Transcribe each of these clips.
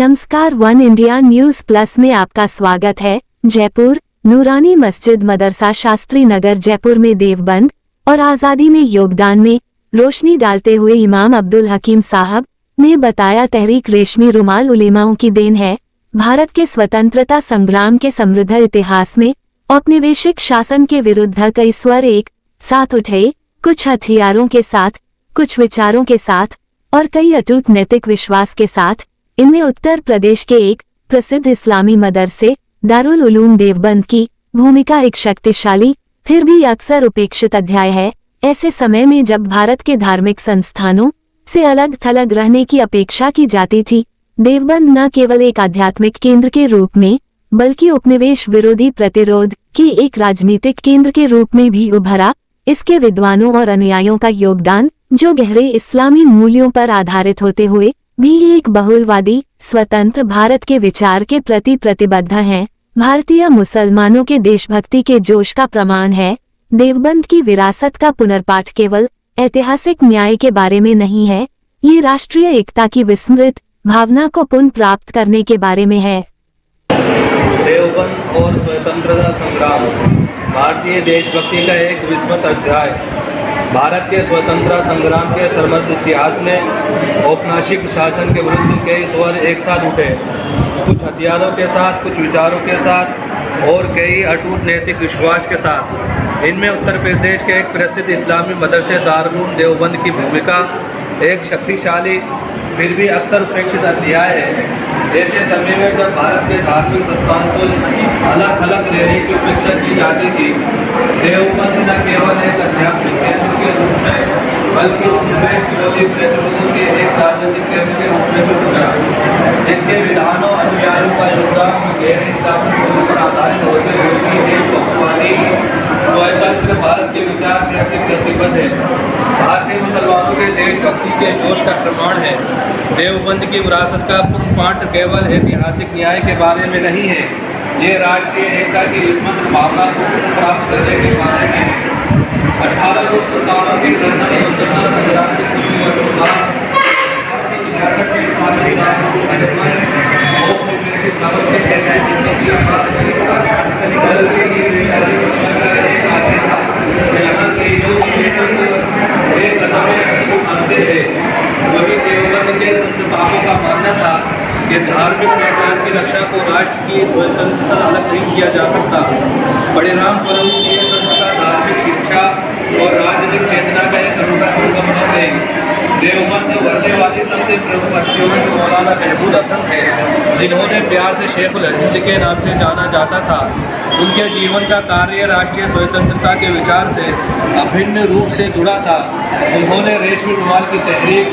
नमस्कार, one India news plus में आपका स्वागत है। जयपुर नूरानी मस्जिद मदरसा शास्त्री नगर जयपुर में देवबंद और आज़ादी में योगदान में रोशनी डालते हुए इमाम अब्दुल हकीम साहब ने बताया, तहरीक रेशमी रुमाल उलेमाओं की देन है। भारत के स्वतंत्रता संग्राम के समृद्ध इतिहास में औपनिवेशिक शासन के विरुद्ध कई स्वर एक साथ उठे, कुछ हथियारों के साथ, कुछ विचारों के साथ और कई अटूट नैतिक विश्वास के साथ। इनमें उत्तर प्रदेश के एक प्रसिद्ध इस्लामी मदरसे दारुल उलूम देवबंद की भूमिका एक शक्तिशाली फिर भी अक्सर उपेक्षित अध्याय है। ऐसे समय में जब भारत के धार्मिक संस्थानों से अलग थलग रहने की अपेक्षा की जाती थी, देवबंद न केवल एक आध्यात्मिक केंद्र के रूप में बल्कि उपनिवेश विरोधी प्रतिरोध के एक राजनीतिक केंद्र के रूप में भी उभरा। इसके विद्वानों और अनुयायियों का योगदान, जो गहरे इस्लामी मूल्यों पर आधारित होते हुए भी एक बहुलवादी स्वतंत्र भारत के विचार के प्रति प्रतिबद्ध हैं, भारतीय मुसलमानों के देशभक्ति के जोश का प्रमाण है। देवबंद की विरासत का पुनर्पाठ केवल ऐतिहासिक न्याय के बारे में नहीं है, ये राष्ट्रीय एकता की विस्मृत भावना को पुनः प्राप्त करने के बारे में है। देवबंद और स्वतंत्रता संग्राम भारतीय देशभक्ति का एक विस्मृत अध्याय। भारत के स्वतंत्रता संग्राम के समृद्ध इतिहास में औपनिवेशिक शासन के विरुद्ध कई स्वर एक साथ उठे, कुछ हथियारों के साथ, कुछ विचारों के साथ और कई अटूट नैतिक विश्वास के साथ। इनमें उत्तर प्रदेश के एक प्रसिद्ध इस्लामी मदरसे दारुल उलूम देवबंद की भूमिका एक शक्तिशाली फिर भी अक्सर उपेक्षित अध्याय है। ऐसे समय में जब भारत के धार्मिक संस्थानों से अलग अलग रहने की उपेक्षा की जाती थी, देवबंद न केवल एक आध्यात्मिक केंद्र के रूप में बल्कि उपनिवेश विरोधी प्रतिरोधों के एक राजनीतिक केंद्र के रूप में भी उभरा। इसके विधानों अनुयायियों का योगदान गैर इस्लामी मूल्यों पर आधारित होते हुए भी एक बहुवादी स्वतंत्र भारत के विचार में से प्रतिबद्ध है। भारतीय मुसलमानों के देशभक्ति के जोश का प्रमाण है। देवबंद की विरासत का पुनर्पाठ केवल ऐतिहासिक न्याय के बारे में नहीं है, ये राष्ट्रीय एकता की विस्मृत भावना को प्राप्त करने के बारे में है। 1857 के स्वतंत्रता संग्राम की खुशी और उल्लास, 1966 के इस्लामी वही देवबंद के संस्थापकों का मानना था कि धार्मिक पहचान की रक्षा को राष्ट्र की स्वतंत्रता से अलग नहीं किया जा सकता। परिणाम स्वरूप ये संस्था धार्मिक शिक्षा और राजनीतिक चेतना का एक अनूठा संगम बन गई। देवबंद से उभरने वाली सबसे प्रमुख हस्तियों में से मौलाना महमूद हसन थे, जिन्होंने प्यार से शेखुल हिंद के नाम से जाना जाता था। उनके जीवन का कार्य राष्ट्रीय स्वतंत्रता के विचार से अभिन्न रूप से जुड़ा था। उन्होंने रेशमी रुमाल की तहरीक,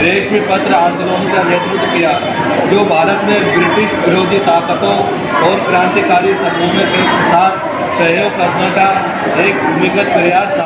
रेशमी पत्र आंदोलन का नेतृत्व किया, जो भारत में ब्रिटिश विरोधी ताकतों और क्रांतिकारी समूहों के साथ सहयोग करने का एक भूमिगत प्रयास था।